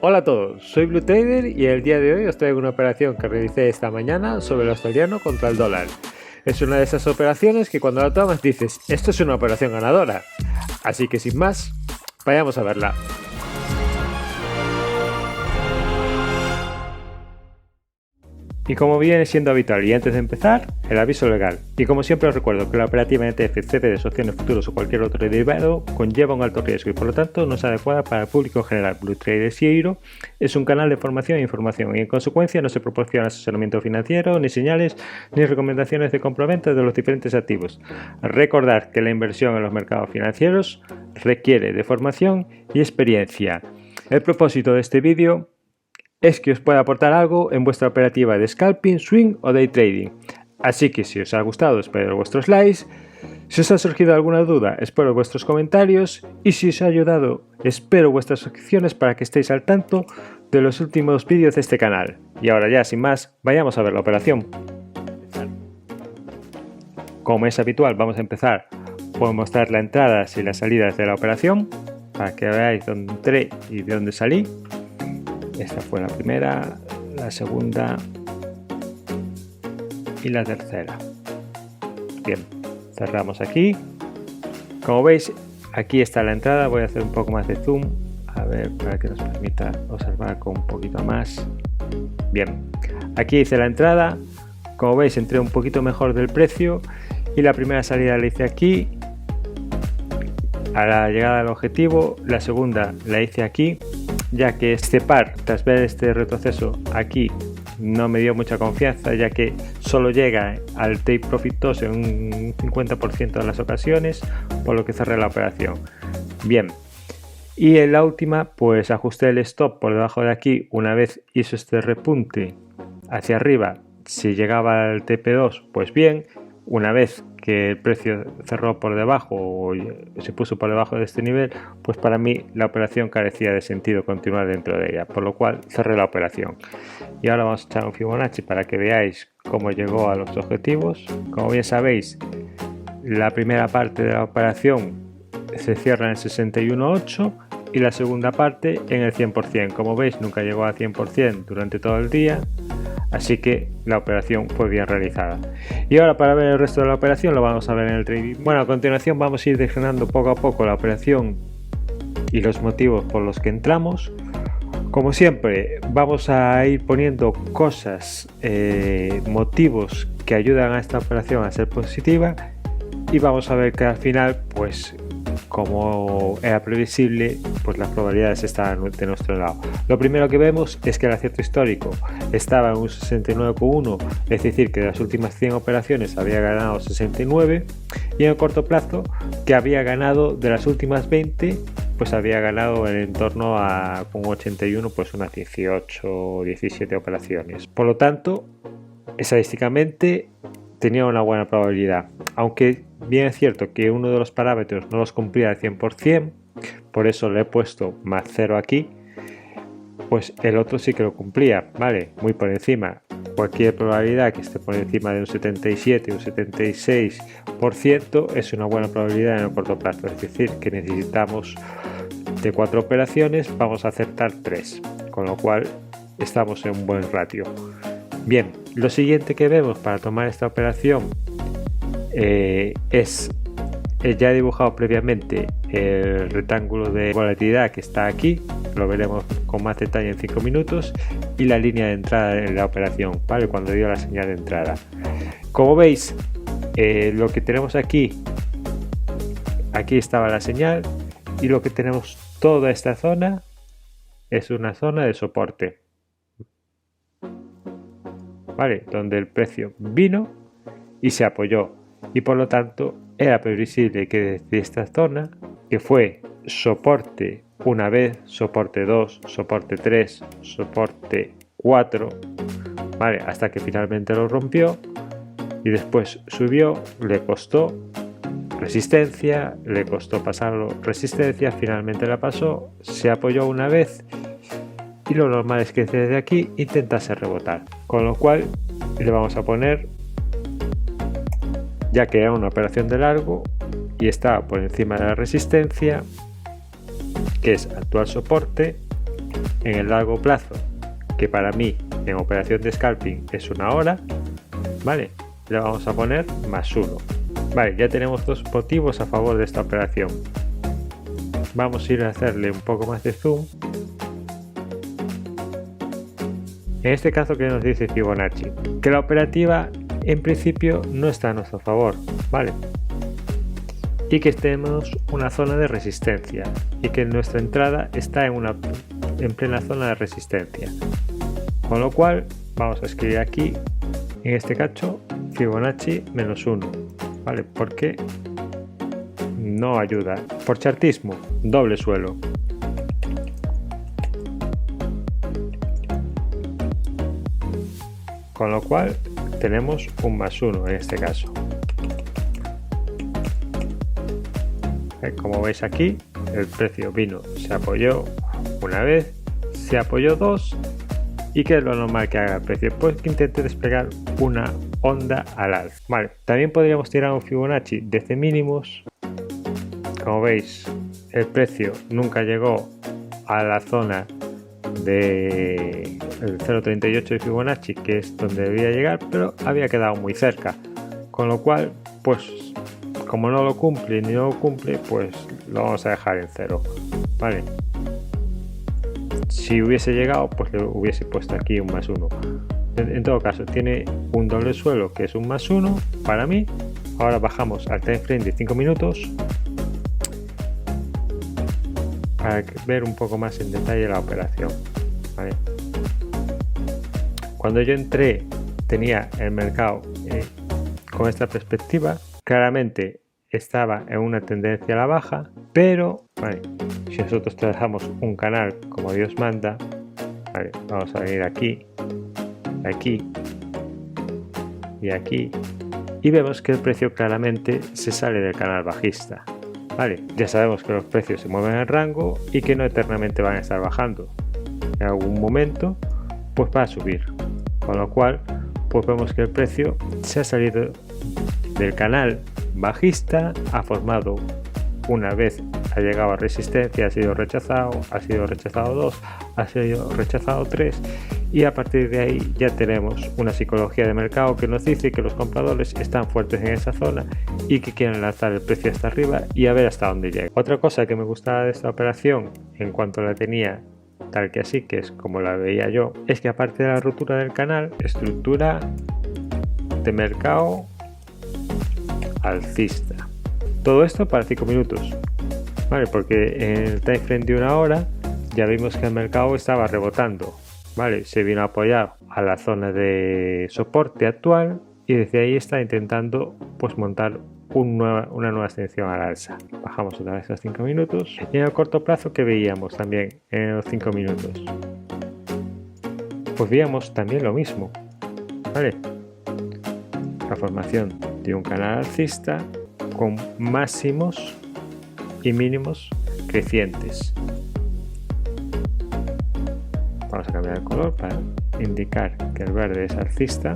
Hola a todos, soy Blue Trader y el día de hoy os traigo una operación que realicé esta mañana sobre el australiano contra el dólar. Es una de esas operaciones que cuando la tomas dices, esto es una operación ganadora. Así que sin más, vayamos a verla. Y como viene siendo habitual y antes de empezar, el aviso legal. Y como siempre os recuerdo que la operativa ETF, CFDs, opciones futuros o cualquier otro derivado conlleva un alto riesgo y por lo tanto no es adecuada para el público en general. Blue Trader Eiro es un canal de formación e información y en consecuencia no se proporciona asesoramiento financiero, ni señales, ni recomendaciones de compraventa de los diferentes activos. Recordad que la inversión en los mercados financieros requiere de formación y experiencia. El propósito de este vídeo es que os pueda aportar algo en vuestra operativa de scalping, swing o day trading. Así que si os ha gustado espero vuestros likes, si os ha surgido alguna duda espero vuestros comentarios y si os ha ayudado espero vuestras suscripciones para que estéis al tanto de los últimos vídeos de este canal. Y ahora ya sin más, vayamos a ver la operación. Como es habitual vamos a empezar por mostrar las entradas y las salidas de la operación para que veáis dónde entré y de dónde salí. Esta fue la primera, la segunda y la tercera. Bien, cerramos aquí. Como veis, aquí está la entrada. Voy a hacer un poco más de zoom, a ver, para que nos permita observar con un poquito más. Bien, aquí hice la entrada. Como veis, entré un poquito mejor del precio y la primera salida la hice aquí, a la llegada al objetivo. La segunda la hice aquí, ya que este par, tras ver este retroceso aquí, no me dio mucha confianza, ya que solo llega al take profit 2 en un 50% de las ocasiones, por lo que cerré la operación. Bien, y en la última pues ajusté el stop por debajo de aquí. Una vez hizo este repunte hacia arriba, si llegaba al TP2 pues bien. Una vez que el precio cerró por debajo o se puso por debajo de este nivel, pues para mí la operación carecía de sentido continuar dentro de ella, por lo cual cerré la operación. Y ahora vamos a echar un Fibonacci para que veáis cómo llegó a los objetivos. Como bien sabéis, la primera parte de la operación se cierra en el 61.8 y la segunda parte en el 100%. Como veis, nunca llegó a 100% durante todo el día. Así que la operación fue bien realizada. Y ahora para ver el resto de la operación lo vamos a ver en el trading. Bueno, a continuación vamos a ir desgranando poco a poco la operación y los motivos por los que entramos. Como siempre vamos a ir poniendo cosas, motivos que ayudan a esta operación a ser positiva y vamos a ver que al final pues como era previsible, pues las probabilidades estaban de nuestro lado. Lo primero que vemos es que el acierto histórico estaba en un 69,1, es decir, que de las últimas 100 operaciones había ganado 69, y en el corto plazo que había ganado de las últimas 20, pues había ganado en torno a con 81, pues unas 18 o 17 operaciones. Por lo tanto, estadísticamente tenía una buena probabilidad, aunque bien es cierto que uno de los parámetros no los cumplía al 100%, por eso le he puesto más 0 aquí, pues el otro sí que lo cumplía, ¿vale? Muy por encima. Cualquier probabilidad que esté por encima de un 77 o un 76% es una buena probabilidad en el corto plazo, es decir, que necesitamos de 4 operaciones, vamos a acertar 3, con lo cual estamos en un buen ratio. Bien, lo siguiente que vemos para tomar esta operación es ya he dibujado previamente el rectángulo de volatilidad que está aquí, lo veremos con más detalle en 5 minutos, y la línea de entrada en la operación, ¿vale? Cuando dio la señal de entrada. Como veis, lo que tenemos aquí estaba la señal, y lo que tenemos toda esta zona es una zona de soporte, ¿vale? Donde el precio vino y se apoyó, y por lo tanto era previsible que desde esta zona, que fue soporte una vez, soporte 2, soporte 3, soporte 4, ¿vale? Hasta que finalmente lo rompió y después subió, le costó resistencia, le costó pasarlo resistencia, finalmente la pasó, se apoyó una vez y lo normal es que desde aquí intentase rebotar, con lo cual le vamos a poner, ya que era una operación de largo y está por encima de la resistencia, que es actual soporte, en el largo plazo, que para mí en operación de scalping es 1 hora, vale, le vamos a poner +1. Vale, ya tenemos 2 motivos a favor de esta operación. Vamos a ir a hacerle un poco más de zoom. En este caso, ¿qué nos dice Fibonacci? Que la operativa en principio no está a nuestro favor, ¿vale? Y que tenemos una zona de resistencia y que nuestra entrada está en plena zona de resistencia. Con lo cual vamos a escribir aquí, en este cacho, Fibonacci -1, ¿vale? Porque no ayuda. Por chartismo, doble suelo. Con lo cual tenemos un +1 en este caso. Como veis aquí, el precio vino, se apoyó una vez, se apoyó 2, y ¿qué es lo normal que haga el precio? Pues que intente desplegar una onda al alza. Vale, también podríamos tirar un Fibonacci desde mínimos. Como veis, el precio nunca llegó a la zona de el 0.38 de Fibonacci, que es donde debía llegar, pero había quedado muy cerca, con lo cual, pues como no lo cumple ni no lo cumple, pues lo vamos a dejar en 0, vale. Si hubiese llegado, pues le hubiese puesto aquí un +1. En todo caso, tiene un doble suelo que es un +1 para mí. Ahora bajamos al time frame de 5 minutos para ver un poco más en detalle la operación, ¿vale? Cuando yo entré tenía el mercado con esta perspectiva, claramente estaba en una tendencia a la baja, pero vale, si nosotros trazamos un canal como Dios manda, vale, vamos a venir aquí, aquí y aquí, y vemos que el precio claramente se sale del canal bajista. Vale, ya sabemos que los precios se mueven en rango y que no eternamente van a estar bajando. En algún momento pues va a subir, con lo cual pues vemos que el precio se ha salido del canal bajista, ha formado una vez, ha llegado a resistencia, ha sido rechazado 2, ha sido rechazado 3, y a partir de ahí ya tenemos una psicología de mercado que nos dice que los compradores están fuertes en esa zona y que quieren lanzar el precio hasta arriba y a ver hasta dónde llega. Otra cosa que me gustaba de esta operación, en cuanto la tenía tal que así, que es como la veía yo, es que aparte de la ruptura del canal, estructura de mercado alcista. Todo esto para 5 minutos, ¿vale? Porque en el time frame de 1 hora ya vimos que el mercado estaba rebotando, ¿vale? Se vino a apoyar a la zona de soporte actual y desde ahí está intentando pues montar una nueva extensión al alza. Bajamos otra vez a 5 minutos y en el corto plazo, que veíamos también en los 5 minutos, pues veíamos también lo mismo, ¿vale? La formación de un canal alcista con máximos y mínimos crecientes. Vamos a cambiar el color para indicar que el verde es alcista.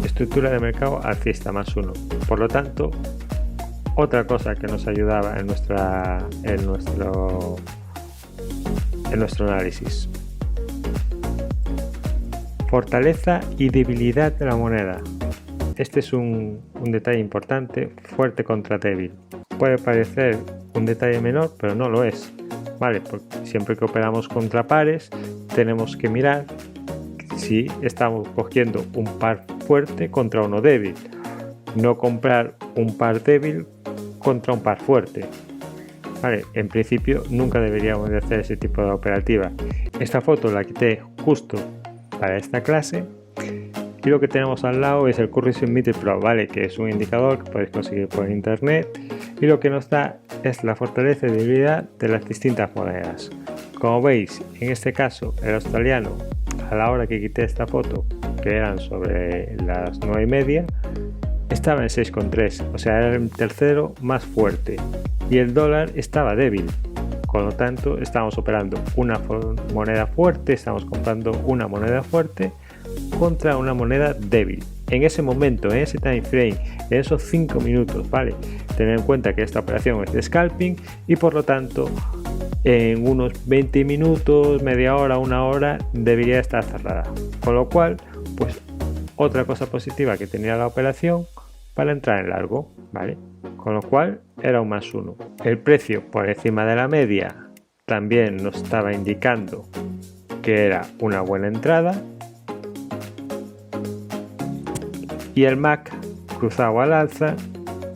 Estructura de mercado alcista +1. Por lo tanto, otra cosa que nos ayudaba en nuestro análisis: fortaleza y debilidad de la moneda. Este es un detalle importante, fuerte contra débil. Puede parecer un detalle menor, pero no lo es, ¿vale? Porque siempre que operamos contra pares, tenemos que mirar si estamos cogiendo un par fuerte contra uno débil, no comprar un par débil contra un par fuerte, ¿vale? En principio nunca deberíamos de hacer ese tipo de operativa. Esta foto la quité justo para esta clase. Y lo que tenemos al lado es el Currency Meter Pro, ¿vale? Que es un indicador que podéis conseguir por internet y lo que nos da es la fortaleza y debilidad de las distintas monedas. Como veis, en este caso el australiano, a la hora que quité esta foto, que eran sobre las 9:30, estaba en 6,3, o sea, era el tercero más fuerte, y el dólar estaba débil. Con lo tanto, estamos operando una moneda fuerte, estamos comprando una moneda fuerte contra una moneda débil. En ese momento, en ese time frame, en esos 5 minutos, ¿vale? Tener en cuenta que esta operación es de scalping y por lo tanto en unos 20 minutos, media hora, una hora debería estar cerrada. Con lo cual, pues otra cosa positiva que tenía la operación para entrar en largo, ¿vale? Con lo cual era un +1. El precio por encima de la media también nos estaba indicando que era una buena entrada. Y el MAC cruzado al alza,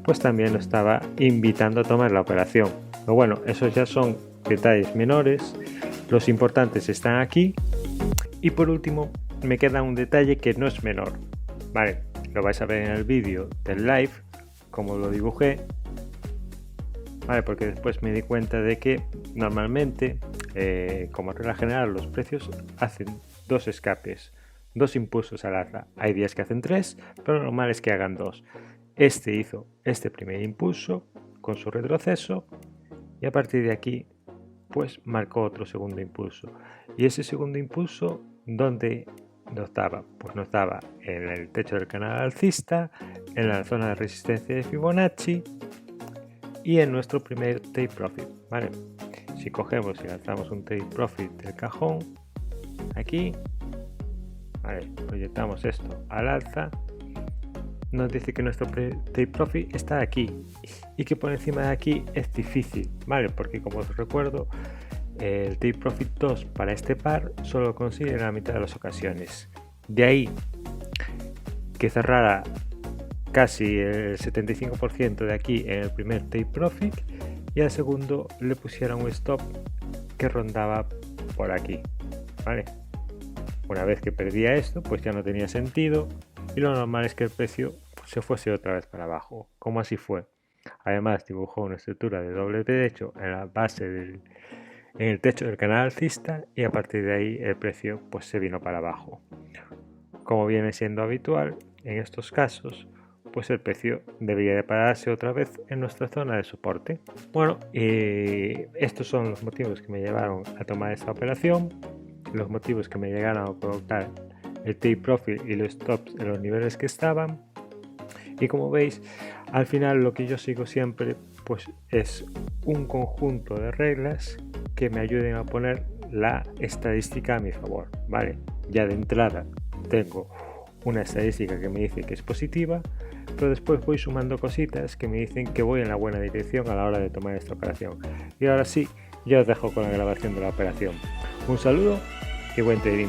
pues también nos estaba invitando a tomar la operación. Pero bueno, esos ya son detalles menores. Los importantes están aquí. Y por último, me queda un detalle que no es menor. Vale, lo vais a ver en el vídeo del live, como lo dibujé. Vale, porque después me di cuenta de que normalmente, como regla general, los precios hacen 2 escapes, 2 impulsos al alza. Hay días que hacen 3, pero lo normal es que hagan 2. Este hizo este primer impulso con su retroceso y a partir de aquí pues marcó otro segundo impulso. Y ese segundo impulso, ¿dónde no estaba? Pues no estaba en el techo del canal alcista, en la zona de resistencia de Fibonacci y en nuestro primer take profit, ¿vale? Si cogemos y lanzamos un take profit del cajón, aquí, ¿vale? Proyectamos esto al alza, nos dice que nuestro take profit está aquí y que por encima de aquí es difícil, ¿vale? Porque como os recuerdo, el take profit 2 para este par solo lo consigue en la mitad de las ocasiones. De ahí que cerrara casi el 75% de aquí en el primer take profit y al segundo le pusiera un stop que rondaba por aquí, ¿vale? Una vez que perdía esto, pues ya no tenía sentido y lo normal es que el precio se fuese otra vez para abajo, como así fue. Además dibujó una estructura de doble techo en la base en el techo del canal alcista y a partir de ahí el precio pues se vino para abajo. Como viene siendo habitual en estos casos, pues el precio debería de pararse otra vez en nuestra zona de soporte. Bueno, estos son los motivos que me llevaron a tomar esta operación, los motivos que me llegaron a colocar el take profit y los stops en los niveles que estaban. Y como veis, al final lo que yo sigo siempre pues es un conjunto de reglas que me ayuden a poner la estadística a mi favor, ¿vale? Ya de entrada tengo una estadística que me dice que es positiva, pero después voy sumando cositas que me dicen que voy en la buena dirección a la hora de tomar esta operación. Y ahora sí, ya os dejo con la grabación de la operación. Un saludo y buen trading.